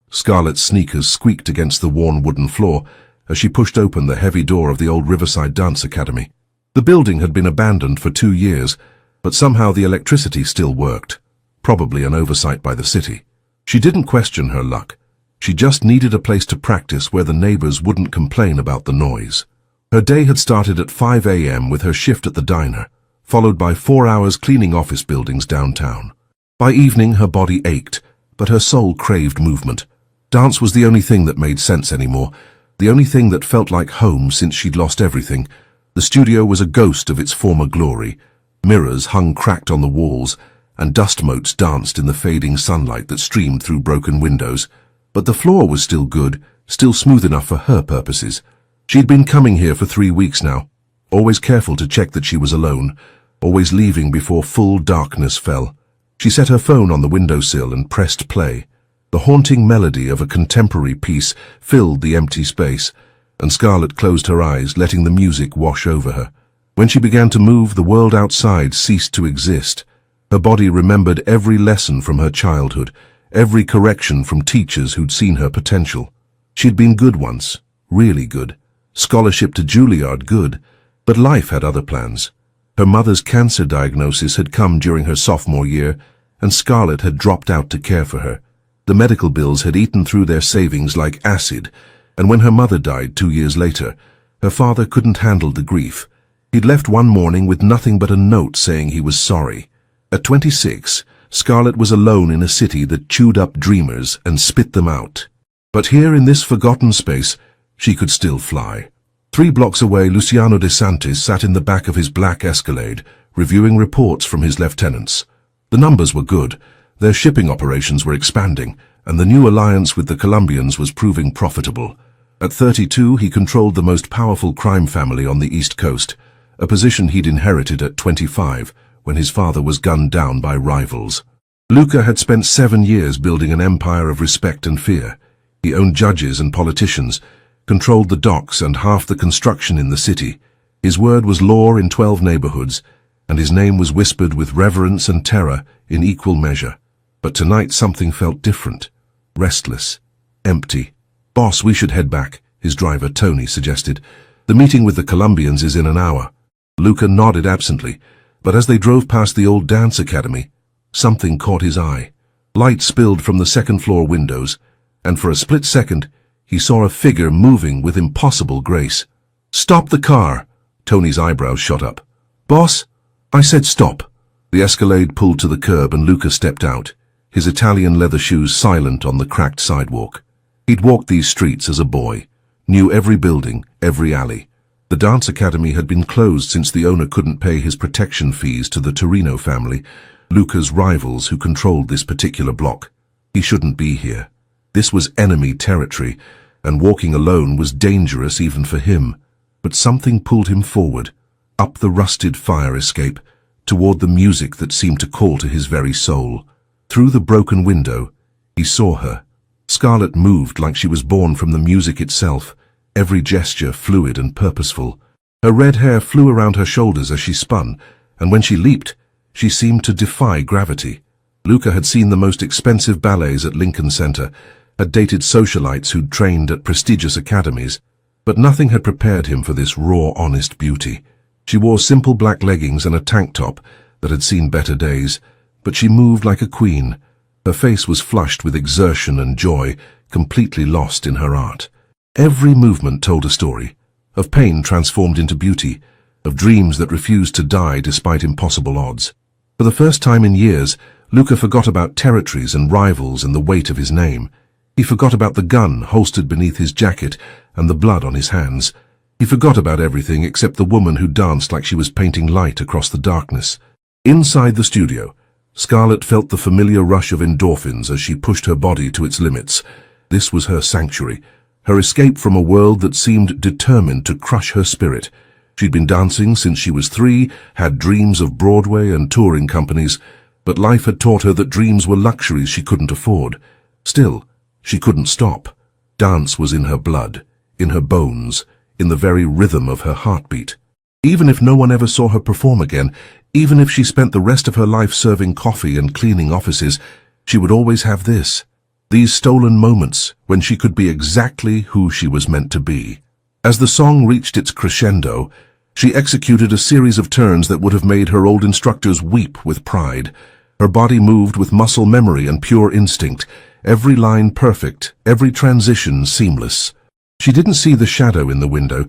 Scarlett's sneakers squeaked against the worn wooden floor as she pushed open the heavy door of the old Riverside Dance Academy. The building had been abandoned for 2 years, but somehow the electricity still worked, probably an oversight by the city. She didn't question her luck. She just needed a place to practice where the neighbors wouldn't complain about the noise. Her day had started at 5 a.m. with her shift at the diner, followed by 4 hours cleaning office buildings downtown. By evening, her body ached, but her soul craved movement. Dance was the only thing that made sense anymore, the only thing that felt like home since she'd lost everything. The studio was a ghost of its former glory. Mirrors hung cracked on the walls, and dust motes danced in the fading sunlight that streamed through broken windows. But the floor was still good, still smooth enough for her purposes. She'd been coming here for 3 weeks now, always careful to check that she was alone, always leaving before full darkness fell. She set her phone on the windowsill and pressed play. The haunting melody of a contemporary piece filled the empty space, and Scarlett closed her eyes, letting the music wash over her. When she began to move, the world outside ceased to exist. Her body remembered every lesson from her childhood, every correction from teachers who'd seen her potential. She'd been good once, really good. Scholarship to Juilliard good, but life had other plans. Her mother's cancer diagnosis had come during her sophomore year, and Scarlett had dropped out to care for her. The medical bills had eaten through their savings like acid, and when her mother died 2 years later, her father couldn't handle the grief. He'd left one morning with nothing but a note saying he was sorry. At 26, Scarlett was alone in a city that chewed up dreamers and spit them out. But here in this forgotten space, she could still fly. 3 blocks away, Luciano de Santis sat in the back of his black Escalade, reviewing reports from his lieutenants. The numbers were good. Their shipping operations were expanding, and the new alliance with the Colombians was proving profitable. At 32, he controlled the most powerful crime family on the East Coast, a position he'd inherited at 25, when his father was gunned down by rivals. Luca had spent 7 years building an empire of respect and fear. He owned judges and politicians, controlled the docks and half the construction in the city. His word was law in 12 neighborhoods, and his name was whispered with reverence and terror in equal measure. But tonight something felt different. Restless. Empty. "Boss, we should head back," his driver Tony suggested. "The meeting with the Colombians is in an hour." Luca nodded absently, but as they drove past the old dance academy, something caught his eye. Light spilled from the second-floor windows, and for a split second, he saw a figure moving with impossible grace. "Stop the car!" Tony's eyebrows shot up. "Boss, I said stop." The Escalade pulled to the curb and Luca stepped out, his Italian leather shoes silent on the cracked sidewalk. He'd walked these streets as a boy, knew every building, every alley. The dance academy had been closed since the owner couldn't pay his protection fees to the Torino family, Luca's rivals who controlled this particular block. He shouldn't be here. This was enemy territory, and walking alone was dangerous even for him. But something pulled him forward, up the rusted fire escape, toward the music that seemed to call to his very soul. Through the broken window, he saw her. Scarlett moved like she was born from the music itself, every gesture fluid and purposeful. Her red hair flew around her shoulders as she spun, and when she leaped, she seemed to defy gravity. Luca had seen the most expensive ballets at Lincoln Center, had dated socialites who'd trained at prestigious academies, but nothing had prepared him for this raw, honest beauty. She wore simple black leggings and a tank top that had seen better days, but she moved like a queen. Her face was flushed with exertion and joy, completely lost in her art. Every movement told a story, of pain transformed into beauty, of dreams that refused to die despite impossible odds. For the first time in years, Luca forgot about territories and rivals and the weight of his name. He forgot about the gun holstered beneath his jacket and the blood on his hands. He forgot about everything except the woman who danced like she was painting light across the darkness. Inside the studio, Scarlett felt the familiar rush of endorphins as she pushed her body to its limits. This was her sanctuary, her escape from a world that seemed determined to crush her spirit. She'd been dancing since she was 3, had dreams of Broadway and touring companies, but life had taught her that dreams were luxuries she couldn't afford. Still, she couldn't stop. Dance was in her blood, in her bones, in the very rhythm of her heartbeat. Even if no one ever saw her perform again, even if she spent the rest of her life serving coffee and cleaning offices, she would always have this, These stolen moments when she could be exactly who she was meant to be. As the song reached its crescendo, she executed a series of turns that would have made her old instructors weep with pride. Her body moved with muscle memory and pure instinct, every line perfect, every transition seamless. She didn't see the shadow in the window,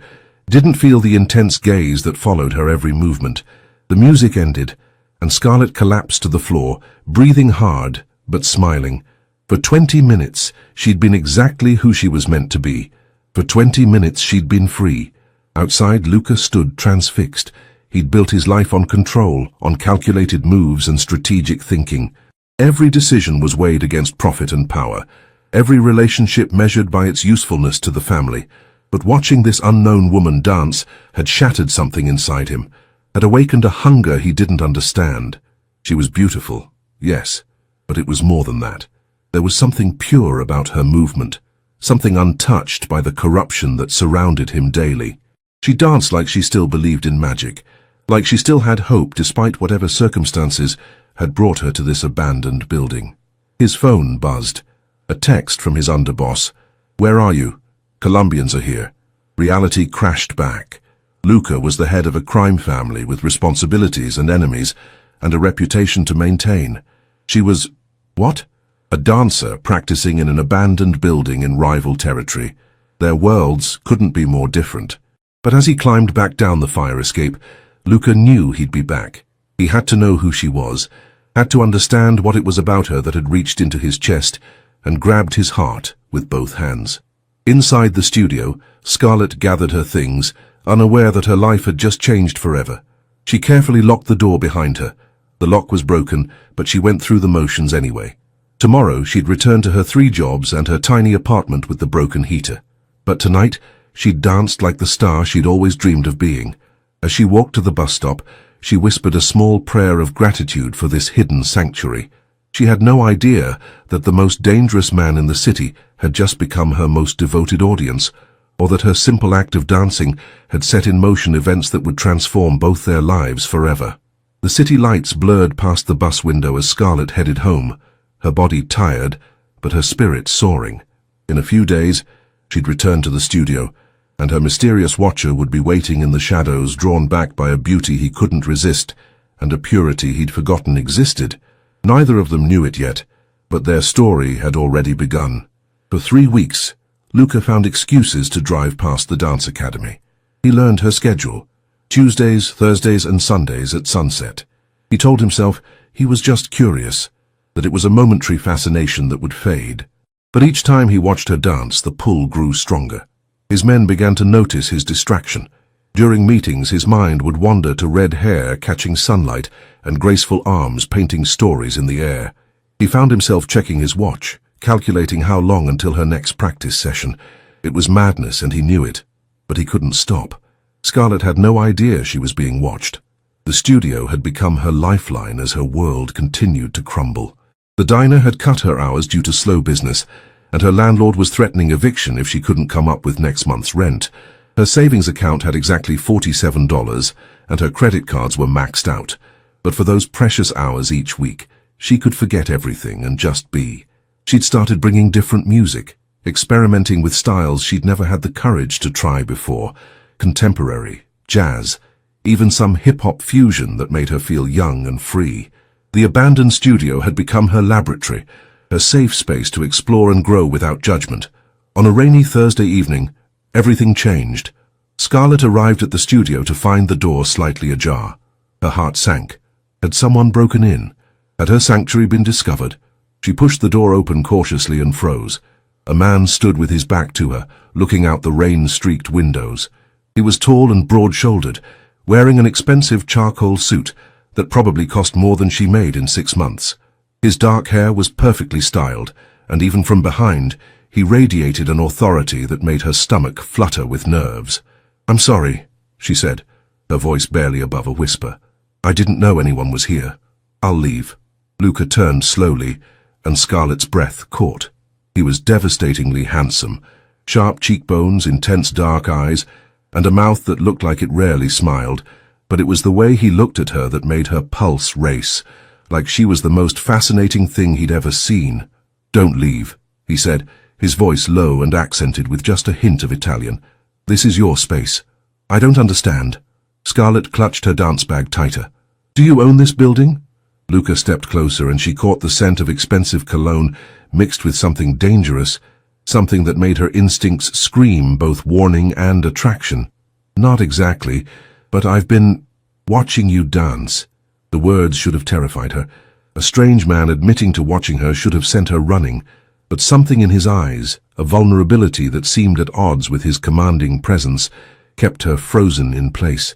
didn't feel the intense gaze that followed her every movement. The music ended, and Scarlett collapsed to the floor, breathing hard, but smiling. For 20 minutes, she'd been exactly who she was meant to be. For 20 minutes, she'd been free. Outside, Luca stood transfixed. He'd built his life on control, on calculated moves and strategic thinking. Every decision was weighed against profit and power, every relationship measured by its usefulness to the family. But watching this unknown woman dance had shattered something inside him, had awakened a hunger he didn't understand. She was beautiful, yes, but it was more than that. There was something pure about her movement, something untouched by the corruption that surrounded him daily. She danced like she still believed in magic, like she still had hope despite whatever circumstances had brought her to this abandoned building. His phone buzzed. A text from his underboss. "Where are you? Colombians are here." Reality crashed back. Luca was the head of a crime family with responsibilities and enemies, and a reputation to maintain. She was, what? A dancer practicing in an abandoned building in rival territory. Their worlds couldn't be more different. But as he climbed back down the fire escape, Luca knew he'd be back. He had to know who she was, had to understand what it was about her that had reached into his chest and grabbed his heart with both hands. Inside the studio, Scarlett gathered her things, unaware that her life had just changed forever. She carefully locked the door behind her. The lock was broken, but she went through the motions anyway. Tomorrow she'd return to her 3 jobs and her tiny apartment with the broken heater. But tonight, she'd danced like the star she'd always dreamed of being. As she walked to the bus stop, she whispered a small prayer of gratitude for this hidden sanctuary. She had no idea that the most dangerous man in the city had just become her most devoted audience, or that her simple act of dancing had set in motion events that would transform both their lives forever. The city lights blurred past the bus window as Scarlett headed home, her body tired, but her spirit soaring. In a few days, she'd return to the studio, and her mysterious watcher would be waiting in the shadows, drawn back by a beauty he couldn't resist and a purity he'd forgotten existed. Neither of them knew it yet, but their story had already begun. For 3 weeks, Luca found excuses to drive past the dance academy. He learned her schedule, Tuesdays, Thursdays and Sundays at sunset. He told himself he was just curious, that it was a momentary fascination that would fade. But each time he watched her dance, the pull grew stronger. His men began to notice his distraction. During meetings, his mind would wander to red hair catching sunlight and graceful arms painting stories in the air. He found himself checking his watch, calculating how long until her next practice session. It was madness and he knew it, but he couldn't stop. Scarlett had no idea she was being watched. The studio had become her lifeline as her world continued to crumble. The diner had cut her hours due to slow business, and her landlord was threatening eviction if she couldn't come up with next month's rent. Her savings account had exactly $47, and her credit cards were maxed out. But for those precious hours each week, she could forget everything and just be. She'd started bringing different music, experimenting with styles she'd never had the courage to try before. Contemporary, jazz, even some hip-hop fusion that made her feel young and free. The abandoned studio had become her laboratory, her safe space to explore and grow without judgment. On a rainy Thursday evening, everything changed. Scarlett arrived at the studio to find the door slightly ajar. Her heart sank. Had someone broken in? Had her sanctuary been discovered? She pushed the door open cautiously and froze. A man stood with his back to her, looking out the rain-streaked windows. He was tall and broad-shouldered, wearing an expensive charcoal suit that probably cost more than she made in 6 months. His dark hair was perfectly styled, and even from behind, he radiated an authority that made her stomach flutter with nerves. "I'm sorry," she said, her voice barely above a whisper. "I didn't know anyone was here. I'll leave." Luca turned slowly, and Scarlett's breath caught. He was devastatingly handsome, sharp cheekbones, intense dark eyes, and a mouth that looked like it rarely smiled, but it was the way he looked at her that made her pulse race, like she was the most fascinating thing he'd ever seen. "Don't leave," he said, his voice low and accented with just a hint of Italian. This is your space. I don't understand. Scarlett clutched her dance bag tighter. Do you own this building? Luca stepped closer and she caught the scent of expensive cologne mixed with something dangerous, something that made her instincts scream both warning and attraction. Not exactly, but I've been watching you dance. The words should have terrified her. A strange man admitting to watching her should have sent her running, but something in his eyes, a vulnerability that seemed at odds with his commanding presence, kept her frozen in place.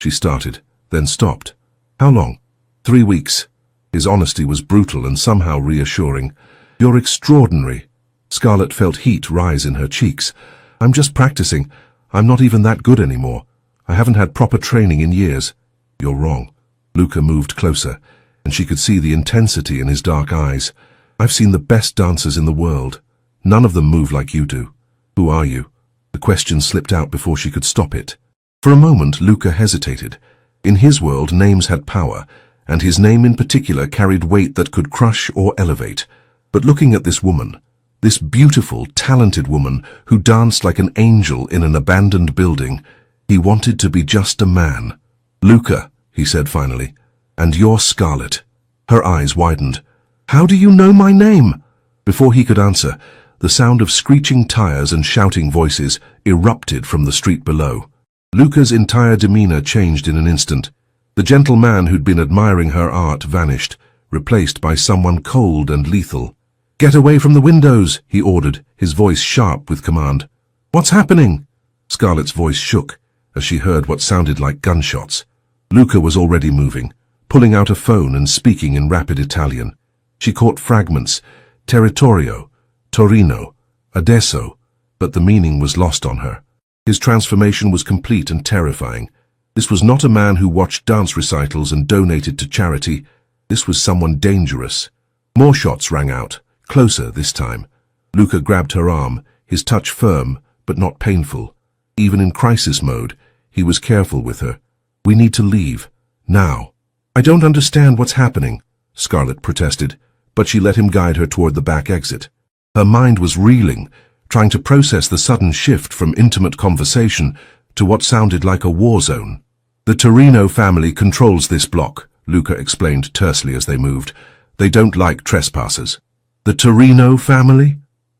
She started, then stopped. How long? 3 weeks. His honesty was brutal and somehow reassuring. You're extraordinary. Scarlett felt heat rise in her cheeks. I'm just practicing. I'm not even that good anymore. I haven't had proper training in years. You're wrong. Luca moved closer, and she could see the intensity in his dark eyes. I've seen the best dancers in the world. None of them move like you do. Who are you? The question slipped out before she could stop it. For a moment, Luca hesitated. In his world, names had power, and his name in particular carried weight that could crush or elevate. But looking at this woman, this beautiful, talented woman who danced like an angel in an abandoned building, he wanted to be just a man. Luca, he said finally, and you're Scarlett. Her eyes widened. How do you know my name? Before he could answer, the sound of screeching tires and shouting voices erupted from the street below. Luca's entire demeanor changed in an instant. The gentle man who'd been admiring her art vanished, replaced by someone cold and lethal. Get away from the windows, he ordered, his voice sharp with command. What's happening? Scarlett's voice shook as she heard what sounded like gunshots. Luca was already moving, pulling out a phone and speaking in rapid Italian. She caught fragments, territorio, Torino, adesso, but the meaning was lost on her. His transformation was complete and terrifying. This was not a man who watched dance recitals and donated to charity. This was someone dangerous. More shots rang out, closer this time. Luca grabbed her arm, his touch firm, but not painful. Even in crisis mode, he was careful with her. We need to leave, now. I don't understand what's happening, Scarlett protested, but she let him guide her toward the back exit. Her mind was reeling, trying to process the sudden shift from intimate conversation to what sounded like a war zone. The Torino family controls this block, Luca explained tersely as they moved. They don't like trespassers. The Torino family?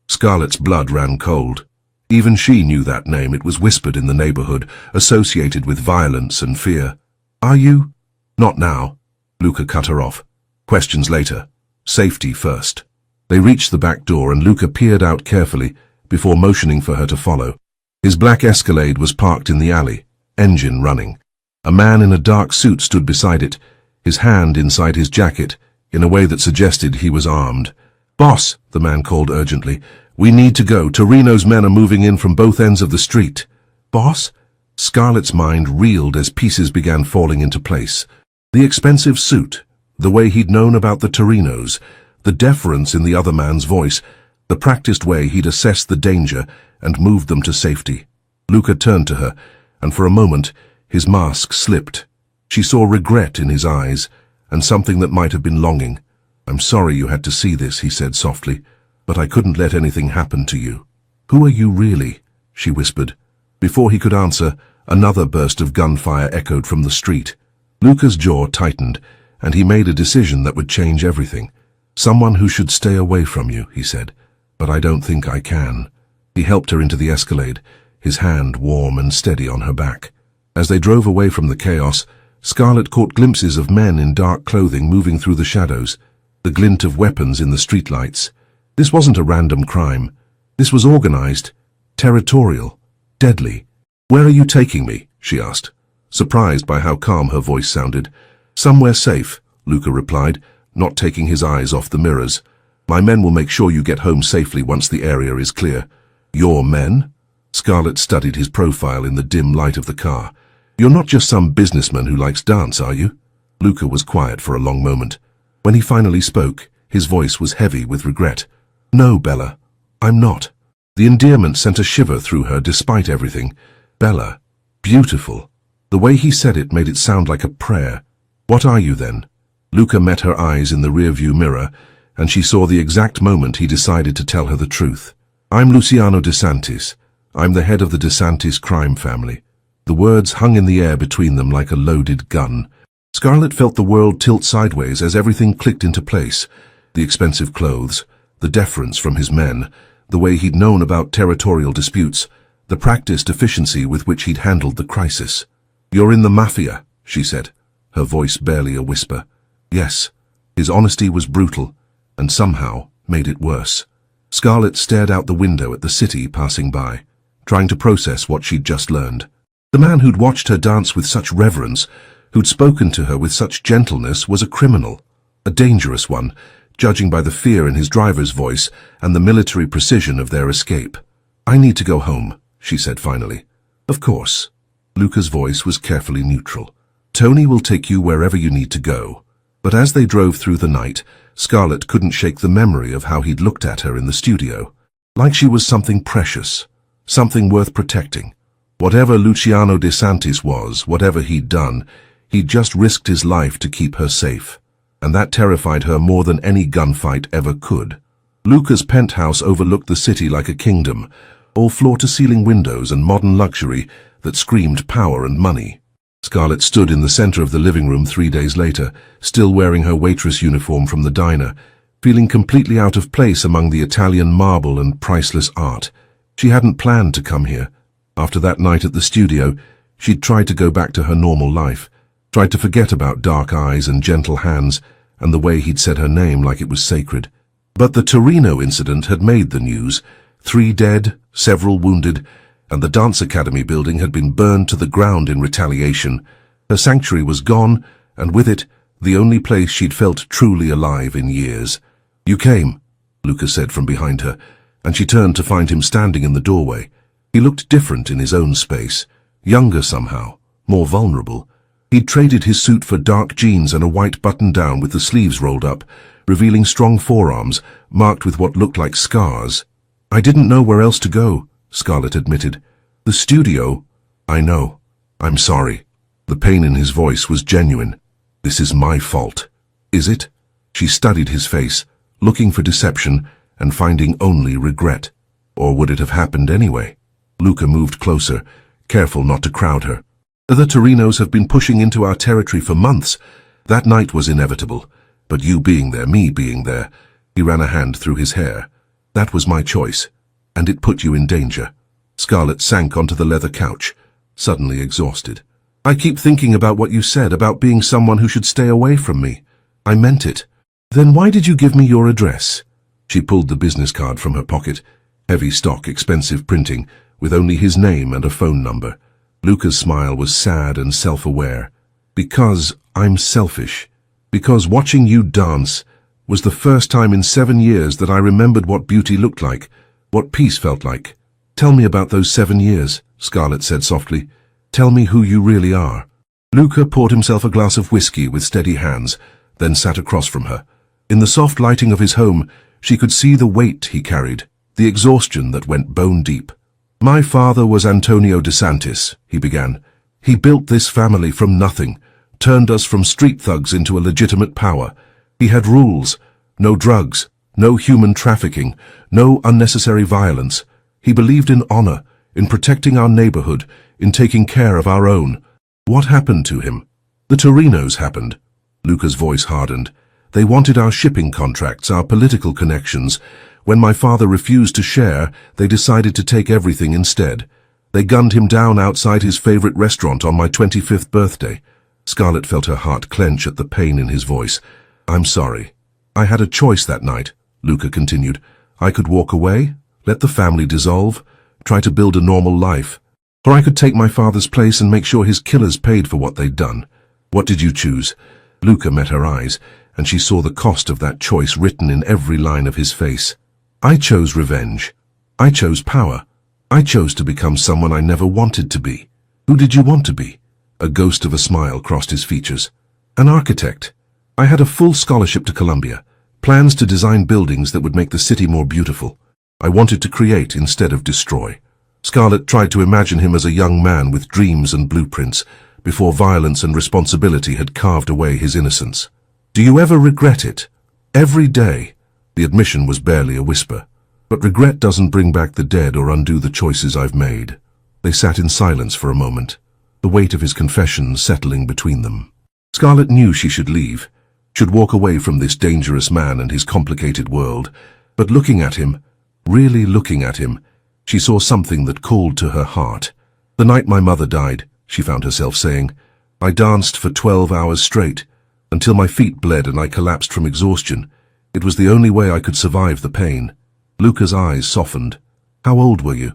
Scarlett's blood ran cold. Even she knew that name. It was whispered in the neighborhood, associated with violence and fear. Are you? Not now. Luca cut her off. Questions later. Safety first. They reached the back door and Luca peered out carefully before motioning for her to follow. His black Escalade was parked in the alley, engine running. A man in a dark suit stood beside it, his hand inside his jacket, in a way that suggested he was armed. Boss, the man called urgently, we need to go. Torino's men are moving in from both ends of the street. Boss? Scarlett's mind reeled as pieces began falling into place. The expensive suit, the way he'd known about the Torinos, the deference in the other man's voice, the practiced way he'd assessed the danger and moved them to safety. Luca turned to her, and for a moment, his mask slipped. She saw regret in his eyes, and something that might have been longing. I'm sorry you had to see this, he said softly, but I couldn't let anything happen to you. Who are you really? She whispered. Before he could answer, another burst of gunfire echoed from the street. Luca's jaw tightened, and he made a decision that would change everything. Someone who should stay away from you, he said, but I don't think I can. He helped her into the Escalade, his hand warm and steady on her back. As they drove away from the chaos, Scarlett caught glimpses of men in dark clothing moving through the shadows, the glint of weapons in the streetlights. This wasn't a random crime. This was organized, territorial, deadly. Where are you taking me? She asked, surprised by how calm her voice sounded. Somewhere safe, Luca replied, not taking his eyes off the mirrors. My men will make sure you get home safely once the area is clear. Your men? Scarlett studied his profile in the dim light of the car. You're not just some businessman who likes dance, are you? Luca was quiet for a long moment. When he finally spoke, his voice was heavy with regret. No, Bella, I'm not. The endearment sent a shiver through her despite everything. Bella, beautiful. The way he said it made it sound like a prayer. What are you then? Luca met her eyes in the rearview mirror, and she saw the exact moment he decided to tell her the truth. "I'm Luciano DeSantis. I'm the head of the DeSantis crime family." The words hung in the air between them like a loaded gun. Scarlett felt the world tilt sideways as everything clicked into place. The expensive clothes, the deference from his men, the way he'd known about territorial disputes, the practiced efficiency with which he'd handled the crisis. "You're in the mafia," she said, her voice barely a whisper. Yes, his honesty was brutal, and somehow made it worse. Scarlett stared out the window at the city passing by, trying to process what she'd just learned. The man who'd watched her dance with such reverence, who'd spoken to her with such gentleness, was a criminal, a dangerous one, judging by the fear in his driver's voice and the military precision of their escape. "I need to go home," she said finally. "Of course." Luca's voice was carefully neutral. "Tony will take you wherever you need to go." But as they drove through the night, Scarlett couldn't shake the memory of how he'd looked at her in the studio, like she was something precious, something worth protecting. Whatever Luciano DeSantis was, whatever he'd done, he'd just risked his life to keep her safe, and that terrified her more than any gunfight ever could. Luca's penthouse overlooked the city like a kingdom, all floor-to-ceiling windows and modern luxury that screamed power and money. Scarlett stood in the center of the living room 3 days later, still wearing her waitress uniform from the diner, feeling completely out of place among the Italian marble and priceless art. She hadn't planned to come here. After that night at the studio, she'd tried to go back to her normal life, tried to forget about dark eyes and gentle hands and the way he'd said her name like it was sacred. But the Torino incident had made the news. 3 dead, several wounded, and the Dance Academy building had been burned to the ground in retaliation. Her sanctuary was gone, and with it, the only place she'd felt truly alive in years. "You came," Luca said from behind her, and she turned to find him standing in the doorway. He looked different in his own space, younger somehow, more vulnerable. He'd traded his suit for dark jeans and a white button-down with the sleeves rolled up, revealing strong forearms, marked with what looked like scars. "I didn't know where else to go," Scarlett admitted. "The studio." "I know. I'm sorry." The pain in his voice was genuine. "This is my fault." "Is it?" She studied his face, looking for deception and finding only regret. Or would it have happened anyway? Luca moved closer, careful not to crowd her. "The Torinos have been pushing into our territory for months. That night was inevitable. But you being there, me being there," he ran a hand through his hair. "That was my choice, and it put you in danger." Scarlett sank onto the leather couch, suddenly exhausted. "I keep thinking about what you said about being someone who should stay away from me. I meant it." "Then why did you give me your address?" She pulled the business card from her pocket, heavy stock, expensive printing, with only his name and a phone number. Luca's smile was sad and self-aware. "Because I'm selfish. Because watching you dance was the first time in 7 years that I remembered what beauty looked like, what peace felt like." "Tell me about those 7 years," Scarlett said softly. "Tell me who you really are." Luca poured himself a glass of whiskey with steady hands, then sat across from her. In the soft lighting of his home, she could see the weight he carried, the exhaustion that went bone deep. "My father was Antonio DeSantis," he began. "He built this family from nothing, turned us from street thugs into a legitimate power. He had rules: no drugs, no human trafficking, no unnecessary violence. He believed in honor, in protecting our neighborhood, in taking care of our own." "What happened to him?" "The Torinos happened." Luca's voice hardened. "They wanted our shipping contracts, our political connections. When my father refused to share, they decided to take everything instead. They gunned him down outside his favorite restaurant on my 25th birthday. Scarlett felt her heart clench at the pain in his voice. "I'm sorry. I had a choice that night," Luca continued. "I could walk away, let the family dissolve, try to build a normal life. Or I could take my father's place and make sure his killers paid for what they'd done. What did you choose?" Luca met her eyes, and she saw the cost of that choice written in every line of his face. "I chose revenge. I chose power. I chose to become someone I never wanted to be." "Who did you want to be?" A ghost of a smile crossed his features. "An architect. I had a full scholarship to Columbia, plans to design buildings that would make the city more beautiful. I wanted to create instead of destroy." Scarlett tried to imagine him as a young man with dreams and blueprints, before violence and responsibility had carved away his innocence. "Do you ever regret it?" "Every day. The admission was barely a whisper. But regret doesn't bring back the dead or undo the choices I've made. They sat in silence for a moment, the weight of his confession settling between them. Scarlett knew she should leave, should walk away from this dangerous man and his complicated world. But looking at him, really looking at him, she saw something that called to her heart. The night my mother died, she found herself saying, I danced for 12 hours straight, until my feet bled and I collapsed from exhaustion. It was the only way I could survive the pain. Luca's eyes softened. How old were you?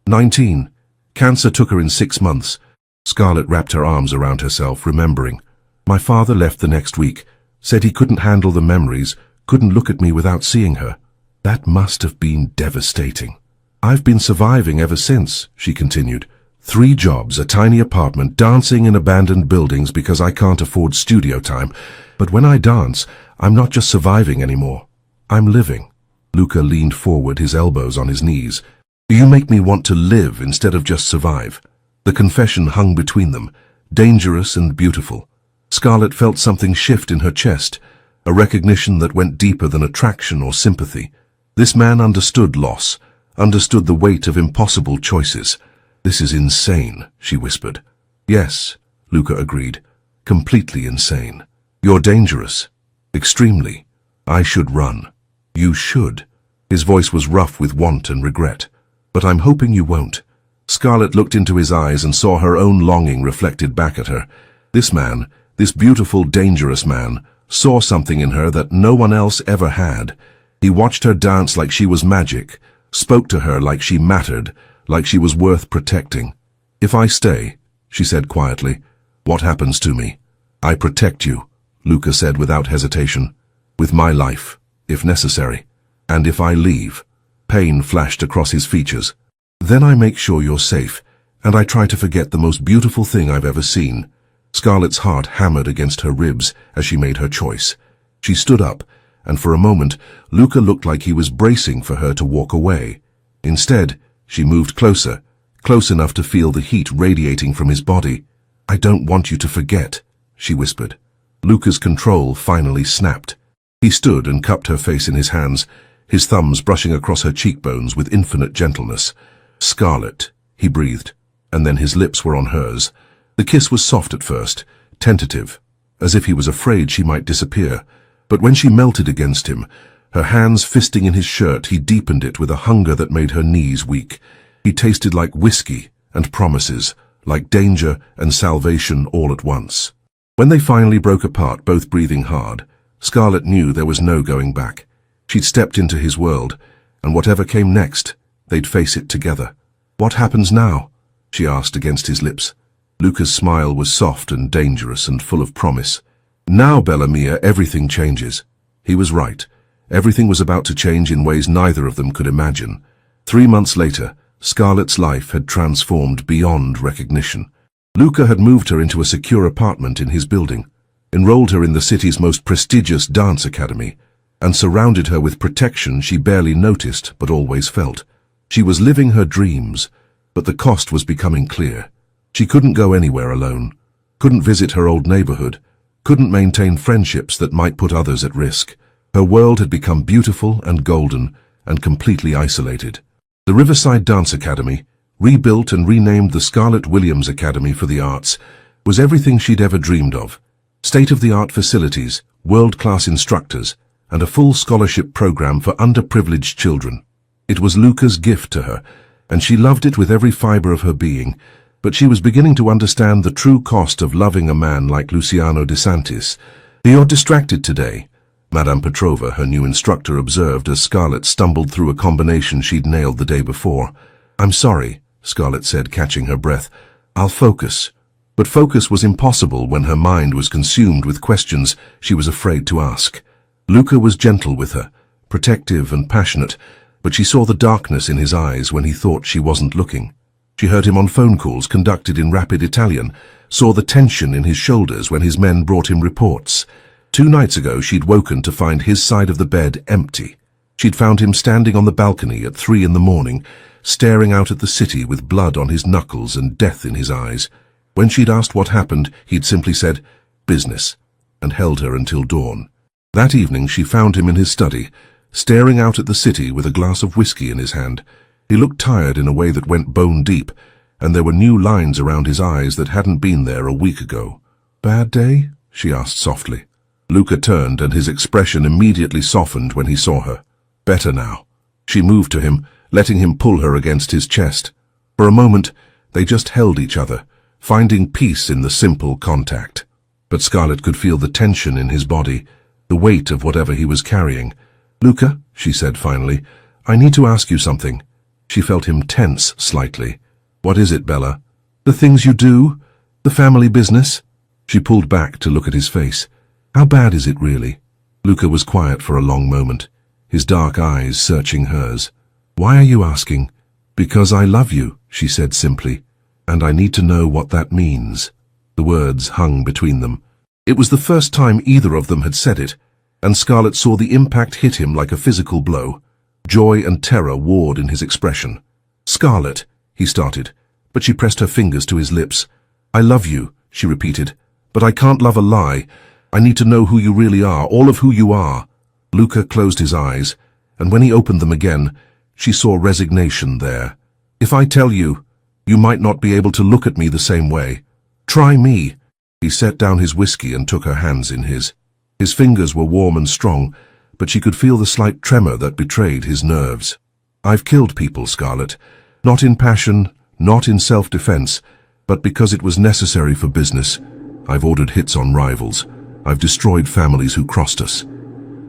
19. Cancer took her in 6 months. Scarlett wrapped her arms around herself, remembering. My father left the next week, said he couldn't handle the memories, couldn't look at me without seeing her. That must have been devastating. I've been surviving ever since, she continued. 3 jobs, a tiny apartment, dancing in abandoned buildings because I can't afford studio time. But when I dance, I'm not just surviving anymore. I'm living. Luca leaned forward, his elbows on his knees. You make me want to live instead of just survive. The confession hung between them, dangerous and beautiful. Scarlett felt something shift in her chest, a recognition that went deeper than attraction or sympathy. This man understood loss, understood the weight of impossible choices. This is insane, she whispered. Yes, Luca agreed. Completely insane. You're dangerous. Extremely. I should run. You should. His voice was rough with want and regret. But I'm hoping you won't. Scarlett looked into his eyes and saw her own longing reflected back at her. This man, this beautiful, dangerous man, saw something in her that no one else ever had. He watched her dance like she was magic, spoke to her like she mattered, like she was worth protecting. If I stay, she said quietly, what happens to me? I protect you, Luca said without hesitation. With my life, if necessary. And if I leave, pain flashed across his features. Then I make sure you're safe, and I try to forget the most beautiful thing I've ever seen. Scarlett's heart hammered against her ribs as she made her choice. She stood up, and for a moment, Luca looked like he was bracing for her to walk away. Instead, she moved closer, close enough to feel the heat radiating from his body. I don't want you to forget, she whispered. Luca's control finally snapped. He stood and cupped her face in his hands, his thumbs brushing across her cheekbones with infinite gentleness. Scarlett, he breathed, and then his lips were on hers. The kiss was soft at first, tentative, as if he was afraid she might disappear. But when she melted against him, her hands fisting in his shirt, he deepened it with a hunger that made her knees weak. He tasted like whiskey and promises, like danger and salvation all at once. When they finally broke apart, both breathing hard, Scarlett knew there was no going back. She'd stepped into his world, and whatever came next, they'd face it together. What happens now? She asked against his lips. Luca's smile was soft and dangerous and full of promise. Now, Bella Mia, everything changes. He was right. Everything was about to change in ways neither of them could imagine. 3 months later, Scarlett's life had transformed beyond recognition. Luca had moved her into a secure apartment in his building, enrolled her in the city's most prestigious dance academy, and surrounded her with protection she barely noticed but always felt. She was living her dreams, but the cost was becoming clear. She couldn't go anywhere alone, couldn't visit her old neighborhood, couldn't maintain friendships that might put others at risk. Her world had become beautiful and golden and completely isolated. The Riverside Dance Academy, rebuilt and renamed the Scarlett Williams Academy for the Arts, was everything she'd ever dreamed of. State-of-the-art facilities, world-class instructors, and a full scholarship program for underprivileged children. It was Luca's gift to her, and she loved it with every fiber of her being, but she was beginning to understand the true cost of loving a man like Luciano DeSantis. You're distracted today, Madame Petrova, her new instructor, observed as Scarlett stumbled through a combination she'd nailed the day before. I'm sorry, Scarlett said, catching her breath. I'll focus. But focus was impossible when her mind was consumed with questions she was afraid to ask. Luca was gentle with her, protective and passionate, but she saw the darkness in his eyes when he thought she wasn't looking. She heard him on phone calls conducted in rapid Italian, saw the tension in his shoulders when his men brought him reports. 2 nights ago she'd woken to find his side of the bed empty. She'd found him standing on the balcony at 3 in the morning, staring out at the city with blood on his knuckles and death in his eyes. When she'd asked what happened, he'd simply said, business, and held her until dawn. That evening she found him in his study, staring out at the city with a glass of whiskey in his hand. He looked tired in a way that went bone deep, and there were new lines around his eyes that hadn't been there a week ago. "Bad day?" she asked softly. Luca turned, and his expression immediately softened when he saw her. "Better now." She moved to him, letting him pull her against his chest. For a moment, they just held each other, finding peace in the simple contact. But Scarlett could feel the tension in his body, the weight of whatever he was carrying. "Luca," she said finally, "I need to ask you something." She felt him tense slightly. "What is it, Bella?" "The things you do? The family business?" She pulled back to look at his face. "How bad is it really?" Luca was quiet for a long moment, his dark eyes searching hers. "Why are you asking?" "Because I love you," she said simply, "and I need to know what that means." The words hung between them. It was the first time either of them had said it, and Scarlett saw the impact hit him like a physical blow. Joy and terror warred in his expression. "Scarlett," he started, but she pressed her fingers to his lips. "I love you," she repeated, "but I can't love a lie. I need to know who you really are, all of who you are." Luca closed his eyes, and when he opened them again, she saw resignation there. "If I tell you, you might not be able to look at me the same way. Try me." He set down his whiskey and took her hands in his. His fingers were warm and strong, but she could feel the slight tremor that betrayed his nerves. "I've killed people, Scarlett. Not in passion, not in self-defense, but because it was necessary for business. I've ordered hits on rivals. I've destroyed families who crossed us."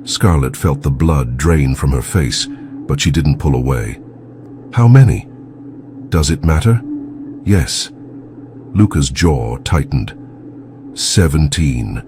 Scarlett felt the blood drain from her face, but she didn't pull away. "How many?" "Does it matter?" "Yes." Luca's jaw tightened. 17.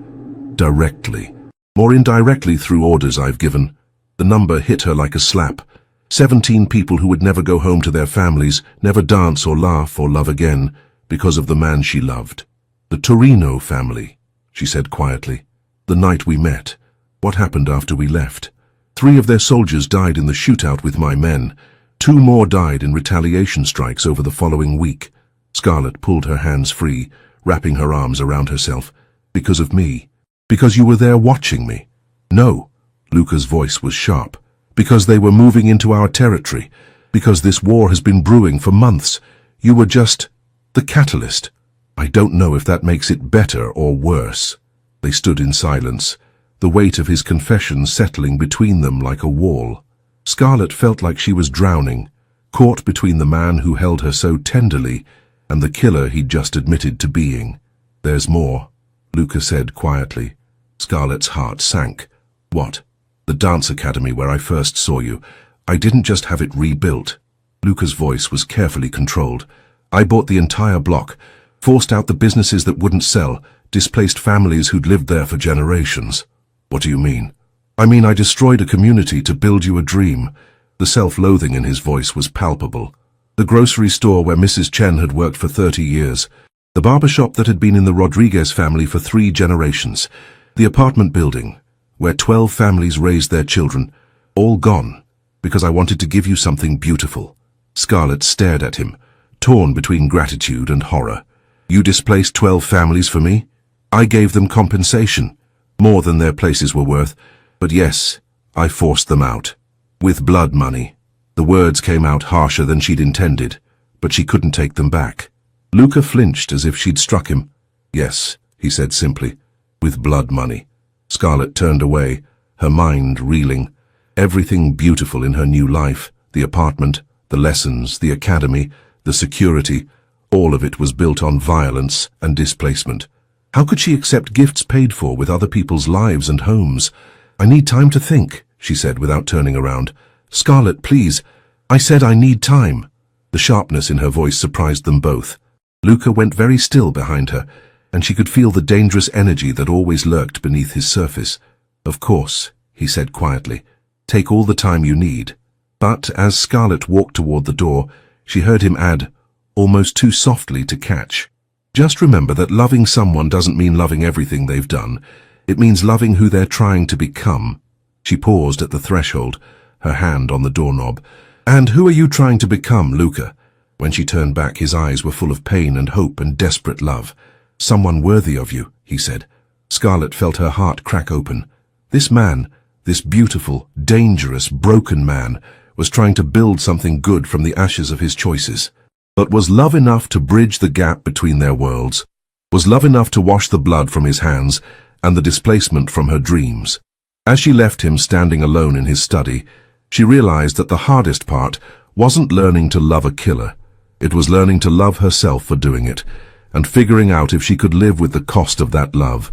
Directly. More indirectly through orders I've given. The number hit her like a slap. 17 people who would never go home to their families, never dance or laugh or love again, because of the man she loved. "The Torino family," she said quietly. "The night we met. What happened after we left? 3 of their soldiers died in the shootout with my men. 2 more died in retaliation strikes over the following week." Scarlett pulled her hands free, wrapping her arms around herself. "Because of me. Because you were there watching me." "No." Luca's voice was sharp. "Because they were moving into our territory. Because this war has been brewing for months. You were just the catalyst." "I don't know if that makes it better or worse." They stood in silence, the weight of his confession settling between them like a wall. Scarlett felt like she was drowning, caught between the man who held her so tenderly and the killer he'd just admitted to being. "There's more," Luca said quietly. Scarlett's heart sank. "What?" "The dance academy where I first saw you. I didn't just have it rebuilt." Luca's voice was carefully controlled. "I bought the entire block, forced out the businesses that wouldn't sell, displaced families who'd lived there for generations." "What do you mean?" "I mean I destroyed a community to build you a dream." The self-loathing in his voice was palpable. "The grocery store where Mrs. Chen had worked for 30 years. The barber shop that had been in the Rodriguez family for 3 generations. The apartment building where 12 families raised their children. All gone, because I wanted to give you something beautiful." Scarlett stared at him, torn between gratitude and horror. "You displaced 12 families for me? I gave them compensation, more than their places were worth. But yes, I forced them out. With blood money." The words came out harsher than she'd intended, but she couldn't take them back. Luca flinched as if she'd struck him. "Yes," he said simply, "with blood money." Scarlett turned away, her mind reeling. Everything beautiful in her new life, the apartment, the lessons, the academy, the security, all of it was built on violence and displacement. How could she accept gifts paid for with other people's lives and homes? "I need time to think," she said without turning around. "Scarlett, please. I said I need time." The sharpness in her voice surprised them both. Luca went very still behind her, and she could feel the dangerous energy that always lurked beneath his surface. "Of course," he said quietly. "Take all the time you need." But as Scarlett walked toward the door, she heard him add, almost too softly to catch, "Just remember that loving someone doesn't mean loving everything they've done. It means loving who they're trying to become." She paused at the threshold, her hand on the doorknob. "And who are you trying to become, Luca?" When she turned back, his eyes were full of pain and hope and desperate love. "Someone worthy of you," he said. Scarlett felt her heart crack open. This man, This beautiful, dangerous, broken man was trying to build something good from the ashes of his choices. But was love enough to bridge the gap between their worlds? Was love enough to wash the blood from his hands and the displacement from her dreams? As she left him standing alone in his study, she realized that the hardest part wasn't learning to love a killer. It was learning to love herself for doing it, and figuring out if she could live with the cost of that love.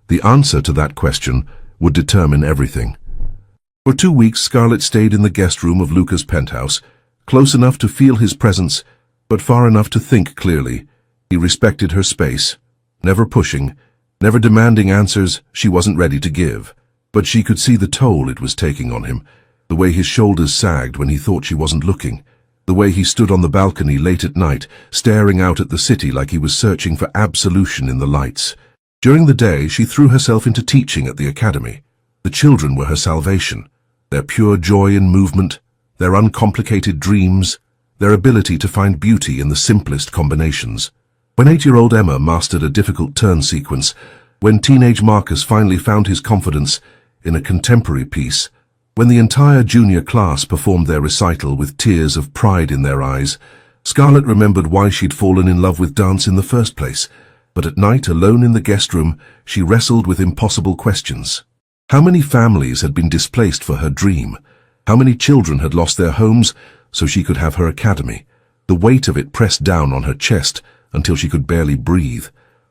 The answer to that question would determine everything. For 2 weeks, Scarlett stayed in the guest room of Luca's penthouse, close enough to feel his presence, but far enough to think clearly. He respected her space, never pushing, never demanding answers she wasn't ready to give. But she could see the toll it was taking on him, the way his shoulders sagged when he thought she wasn't looking, the way he stood on the balcony late at night, staring out at the city like he was searching for absolution in the lights. During the day, she threw herself into teaching at the academy. The children were her salvation, their pure joy in movement, their uncomplicated dreams, their ability to find beauty in the simplest combinations. When 8-year-old Emma mastered a difficult turn sequence, when teenage Marcus finally found his confidence in a contemporary piece, when the entire junior class performed their recital with tears of pride in their eyes, Scarlett remembered why she'd fallen in love with dance in the first place. But at night, alone in the guest room, she wrestled with impossible questions. How many families had been displaced for her dream? How many children had lost their homes so she could have her academy? The weight of it pressed down on her chest until she could barely breathe.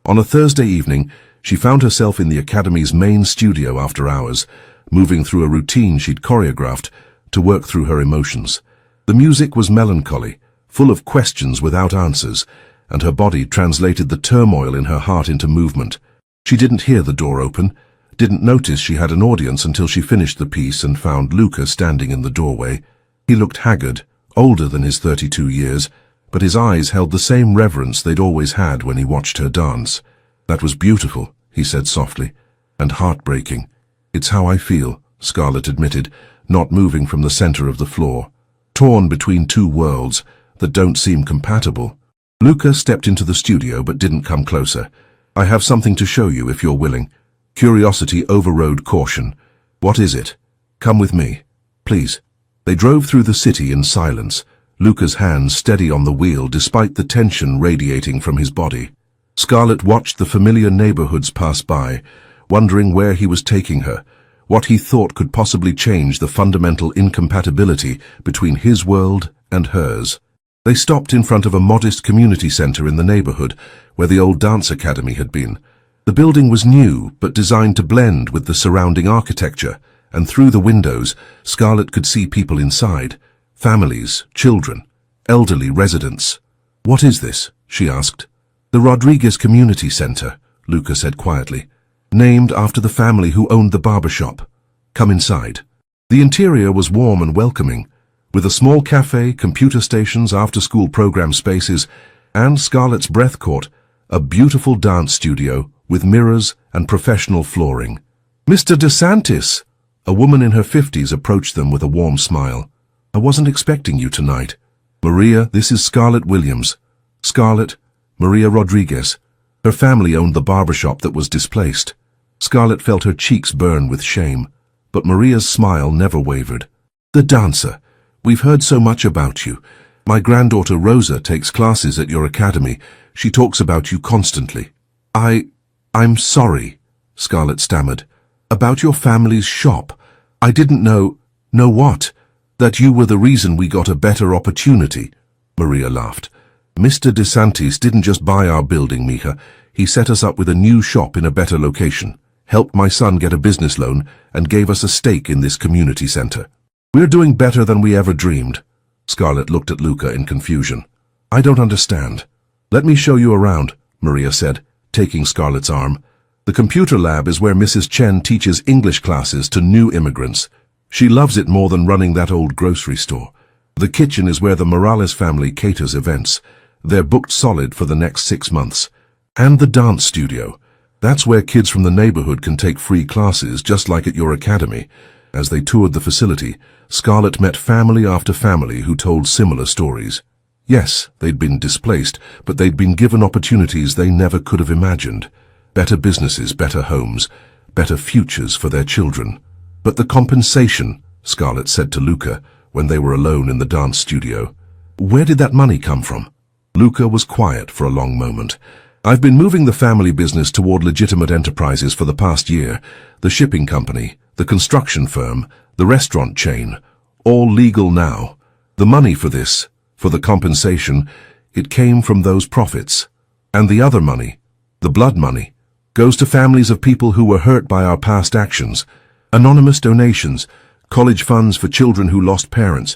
On a Thursday evening, she found herself in the academy's main studio after hours, moving through a routine she'd choreographed to work through her emotions. The music was melancholy, full of questions without answers, and her body translated the turmoil in her heart into movement. She didn't hear the door open, didn't notice she had an audience until she finished the piece and found Luca standing in the doorway. He looked haggard, older than his 32 years, but his eyes held the same reverence they'd always had when he watched her dance. "That was beautiful," he said softly, "and heartbreaking." "It's how I feel," Scarlett admitted, not moving from the center of the floor. "Torn between two worlds that don't seem compatible." Luca stepped into the studio but didn't come closer. "I have something to show you if you're willing." Curiosity overrode caution. "What is it?" "Come with me, please." They drove through the city in silence, Luca's hands steady on the wheel despite the tension radiating from his body. Scarlett watched the familiar neighborhoods pass by, wondering where he was taking her, what he thought could possibly change the fundamental incompatibility between his world and hers. They stopped in front of a modest community center in the neighborhood where the old dance academy had been. The building was new, but designed to blend with the surrounding architecture, and through the windows, Scarlett could see people inside. Families, children, elderly residents. "What is this?" she asked. "The Rodriguez Community Center," Luca said quietly. "Named after the family who owned the barber shop. Come inside." The interior was warm and welcoming, with a small cafe, computer stations, after-school program spaces, and Scarlett's breath caught, a beautiful dance studio with mirrors and professional flooring. "Mr. DeSantis!" A woman in her 50s approached them with a warm smile. "I wasn't expecting you tonight." "Maria, this is Scarlett Williams." Scarlett, Maria Rodriguez. Her family owned the barbershop that was displaced. Scarlett felt her cheeks burn with shame, but Maria's smile never wavered. "The dancer. We've heard so much about you. My granddaughter Rosa takes classes at your academy. She talks about you constantly." I'm sorry," Scarlett stammered. "About your family's shop. I didn't know..." "Know what?" "That you were the reason we got a better opportunity," Maria laughed. "Mr. DeSantis didn't just buy our building, Mija. He set us up with a new shop in a better location, helped my son get a business loan, and gave us a stake in this community center. We're doing better than we ever dreamed." Scarlett looked at Luca in confusion. "I don't understand." "Let me show you around," Maria said, taking Scarlett's arm. "The computer lab is where Mrs. Chen teaches English classes to new immigrants. She loves it more than running that old grocery store. The kitchen is where the Morales family caters events. They're booked solid for the next 6 months. And the dance studio. That's where kids from the neighborhood can take free classes, just like at your academy." As they toured the facility, Scarlett met family after family who told similar stories. Yes, they'd been displaced, but they'd been given opportunities they never could have imagined. Better businesses, better homes, better futures for their children. But the compensation, Scarlett said to Luca when they were alone in the dance studio. Where did that money come from? Luca was quiet for a long moment. I've been moving the family business toward legitimate enterprises for the past year. The shipping company, the construction firm, the restaurant chain, all legal now. The money for this, for the compensation, it came from those profits. And the other money, the blood money, goes to families of people who were hurt by our past actions. Anonymous donations, college funds for children who lost parents,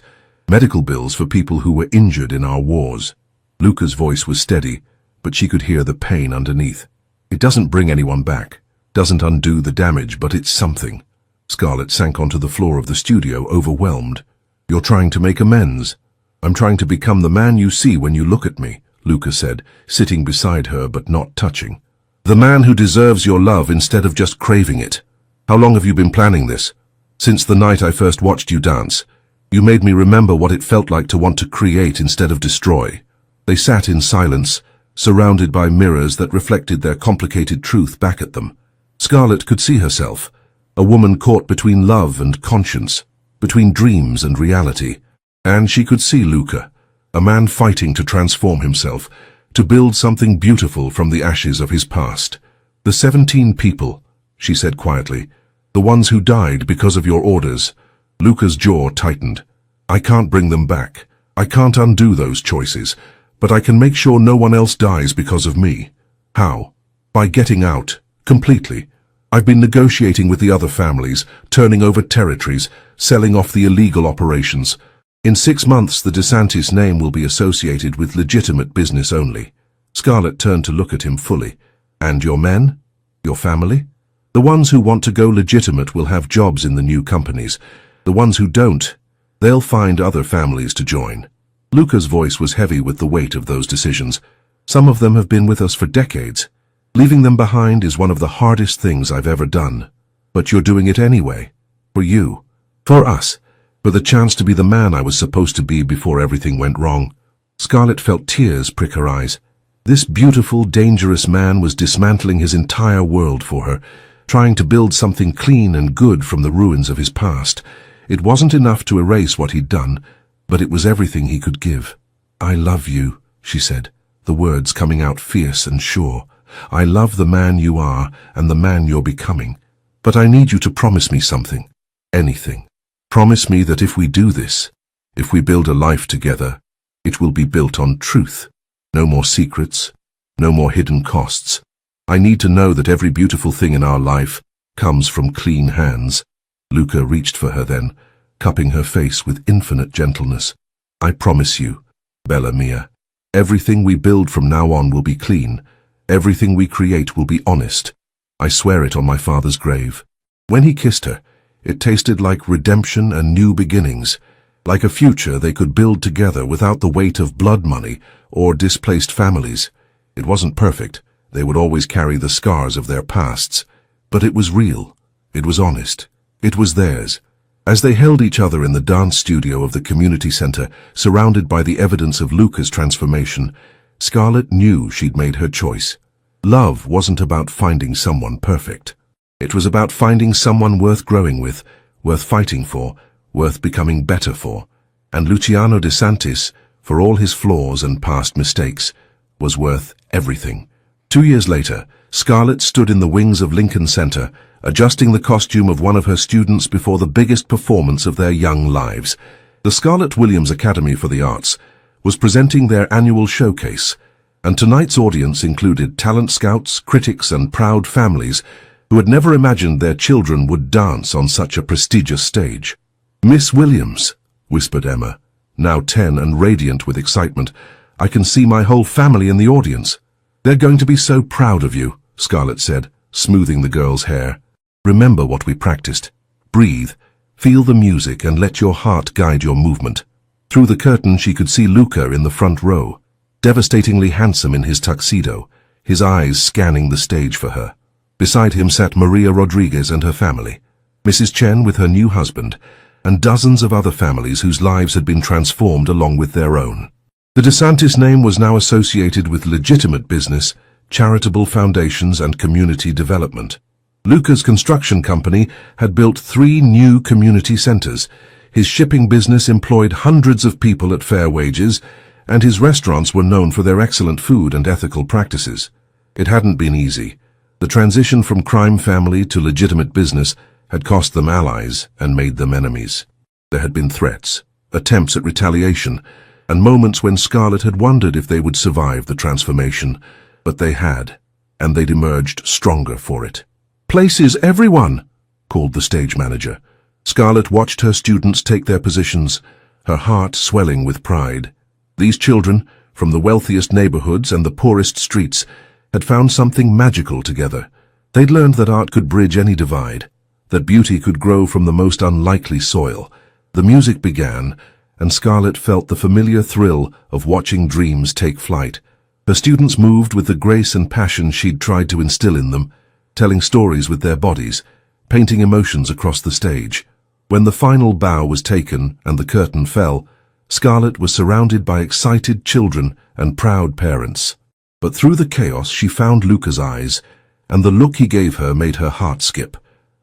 medical bills for people who were injured in our wars. Luca's voice was steady, but she could hear the pain underneath. It doesn't bring anyone back, doesn't undo the damage, but it's something. Scarlett sank onto the floor of the studio, overwhelmed. You're trying to make amends. I'm trying to become the man you see when you look at me, Luca said, sitting beside her but not touching. The man who deserves your love instead of just craving it. How long have you been planning this? Since the night I first watched you dance. You made me remember what it felt like to want to create instead of destroy. They sat in silence, surrounded by mirrors that reflected their complicated truth back at them. Scarlett could see herself, a woman caught between love and conscience, between dreams and reality. And she could see Luca, a man fighting to transform himself, to build something beautiful from the ashes of his past. The 17 people, she said quietly, the ones who died because of your orders. Luca's jaw tightened. I can't bring them back. I can't undo those choices, but I can make sure no one else dies because of me. How? By getting out, completely. I've been negotiating with the other families, turning over territories, selling off the illegal operations. In 6 months, the DeSantis name will be associated with legitimate business only. Scarlett turned to look at him fully. And your men? Your family? The ones who want to go legitimate will have jobs in the new companies. The ones who don't, they'll find other families to join. Luca's voice was heavy with the weight of those decisions. Some of them have been with us for decades. Leaving them behind is one of the hardest things I've ever done. But you're doing it anyway. For you. For us. For the chance to be the man I was supposed to be before everything went wrong. Scarlett felt tears prick her eyes. This beautiful, dangerous man was dismantling his entire world for her, trying to build something clean and good from the ruins of his past. It wasn't enough to erase what he'd done, but it was everything he could give. I love you, she said, the words coming out fierce and sure. I love the man you are and the man you're becoming. But I need you to promise me something. Anything. Promise me that if we do this, if we build a life together, it will be built on truth. No more secrets, no more hidden costs. I need to know that every beautiful thing in our life comes from clean hands. Luca reached for her then, cupping her face with infinite gentleness. I promise you, Bella Mia, everything we build from now on will be clean. Everything we create will be honest. I swear it on my father's grave. When he kissed her, it tasted like redemption and new beginnings, like a future they could build together without the weight of blood money or displaced families. It wasn't perfect. They would always carry the scars of their pasts. But it was real. It was honest. It was theirs. As they held each other in the dance studio of the community center, surrounded by the evidence of Luca's transformation, Scarlett knew she'd made her choice. Love wasn't about finding someone perfect. It was about finding someone worth growing with, worth fighting for, worth becoming better for. And Luciano DeSantis, for all his flaws and past mistakes, was worth everything. 2 years later, Scarlett stood in the wings of Lincoln Center, adjusting the costume of one of her students before the biggest performance of their young lives. The Scarlett Williams Academy for the Arts was presenting their annual showcase, and tonight's audience included talent scouts, critics, and proud families who had never imagined their children would dance on such a prestigious stage. Miss Williams, whispered Emma, now 10 and radiant with excitement, I can see my whole family in the audience. They're going to be so proud of you, Scarlett said, smoothing the girl's hair. Remember what we practiced. Breathe, feel the music, and let your heart guide your movement. Through the curtain she could see Luca in the front row, devastatingly handsome in his tuxedo, his eyes scanning the stage for her. Beside him sat Maria Rodriguez and her family, Mrs. Chen with her new husband, and dozens of other families whose lives had been transformed along with their own. The DeSantis name was now associated with legitimate business, charitable foundations, and community development. Luca's construction company had built 3 new community centers. His shipping business employed hundreds of people at fair wages, and his restaurants were known for their excellent food and ethical practices. It hadn't been easy. The transition from crime family to legitimate business had cost them allies and made them enemies. There had been threats, attempts at retaliation, and moments when Scarlett had wondered if they would survive the transformation. But they had, and they'd emerged stronger for it. "Places, everyone!" called the stage manager. Scarlett watched her students take their positions, her heart swelling with pride. These children, from the wealthiest neighborhoods and the poorest streets, had found something magical together. They'd learned that art could bridge any divide, that beauty could grow from the most unlikely soil. The music began, and Scarlett felt the familiar thrill of watching dreams take flight. Her students moved with the grace and passion she'd tried to instill in them, telling stories with their bodies, painting emotions across the stage. When the final bow was taken and the curtain fell, Scarlett was surrounded by excited children and proud parents. But through the chaos she found Luca's eyes, and the look he gave her made her heart skip.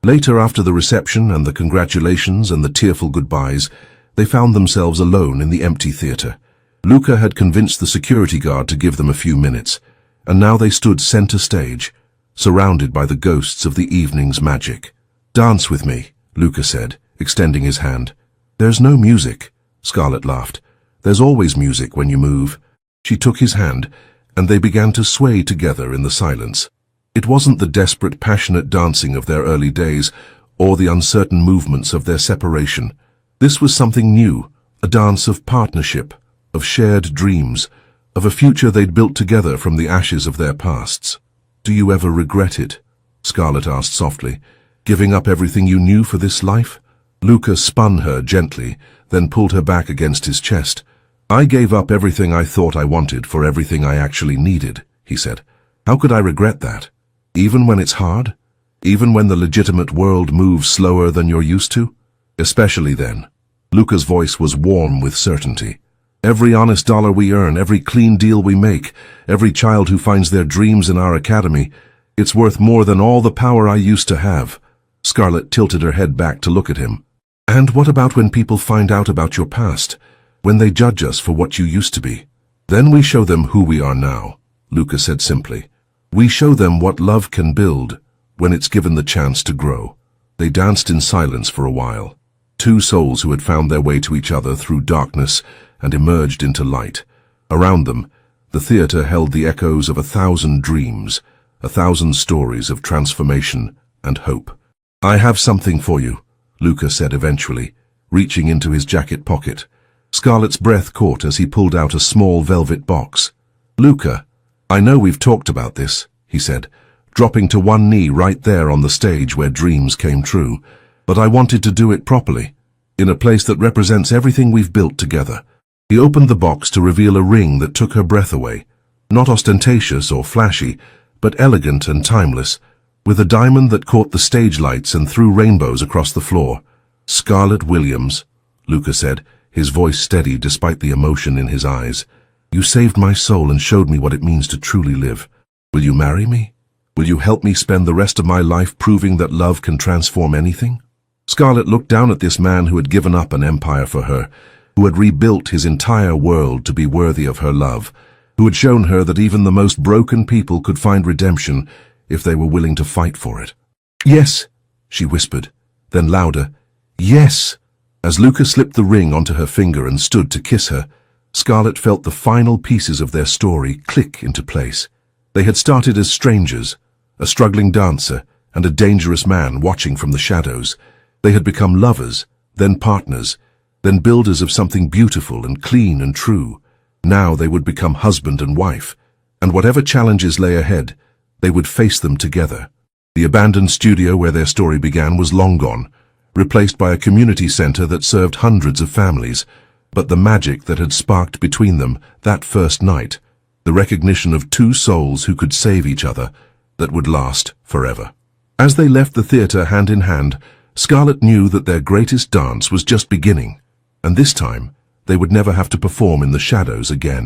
Later, after the reception and the congratulations and the tearful goodbyes, they found themselves alone in the empty theater. Luca had convinced the security guard to give them a few minutes, and now they stood center stage, surrounded by the ghosts of the evening's magic. "Dance with me," Luca said, extending his hand. "There's no music," Scarlett laughed. "There's always music when you move." She took his hand, and they began to sway together in the silence. It wasn't the desperate, passionate dancing of their early days, or the uncertain movements of their separation. This was something new, a dance of partnership, of shared dreams, of a future they'd built together from the ashes of their pasts. "Do you ever regret it?" Scarlett asked softly. "Giving up everything you knew for this life?" Luca spun her gently, then pulled her back against his chest. "I gave up everything I thought I wanted for everything I actually needed," he said. "How could I regret that? Even when it's hard? Even when the legitimate world moves slower than you're used to? Especially then." Luca's voice was warm with certainty. "Every honest dollar we earn, every clean deal we make, every child who finds their dreams in our academy, it's worth more than all the power I used to have." Scarlett tilted her head back to look at him. "And what about when people find out about your past? When they judge us for what you used to be?" "Then we show them who we are now," Luca said simply. "We show them what love can build when it's given the chance to grow." They danced in silence for a while. 2 souls who had found their way to each other through darkness and emerged into light. Around them, the theater held the echoes of 1,000 dreams, 1,000 stories of transformation and hope. "I have something for you," Luca said eventually, reaching into his jacket pocket. Scarlett's breath caught as he pulled out a small velvet box. "Luca, I know we've talked about this," he said, dropping to one knee right there on the stage where dreams came true. "But I wanted to do it properly, in a place that represents everything we've built together." He opened the box to reveal a ring that took her breath away. Not ostentatious or flashy, but elegant and timeless, with a diamond that caught the stage lights and threw rainbows across the floor. "Scarlett Williams," Luca said, his voice steady despite the emotion in his eyes. "You saved my soul and showed me what it means to truly live. Will you marry me? Will you help me spend the rest of my life proving that love can transform anything?" Scarlett looked down at this man who had given up an empire for her, who had rebuilt his entire world to be worthy of her love, who had shown her that even the most broken people could find redemption if they were willing to fight for it. "Yes," she whispered, then louder, "Yes." As Luca slipped the ring onto her finger and stood to kiss her, Scarlett felt the final pieces of their story click into place. They had started as strangers, a struggling dancer and a dangerous man watching from the shadows. They had become lovers, then partners, then builders of something beautiful and clean and true. Now they would become husband and wife, and whatever challenges lay ahead, they would face them together. The abandoned studio where their story began was long gone, replaced by a community center that served hundreds of families. But the magic that had sparked between them that first night, the recognition of 2 souls who could save each other, that would last forever. As they left the theater hand in hand, Scarlett knew that their greatest dance was just beginning, and this time they would never have to perform in the shadows again.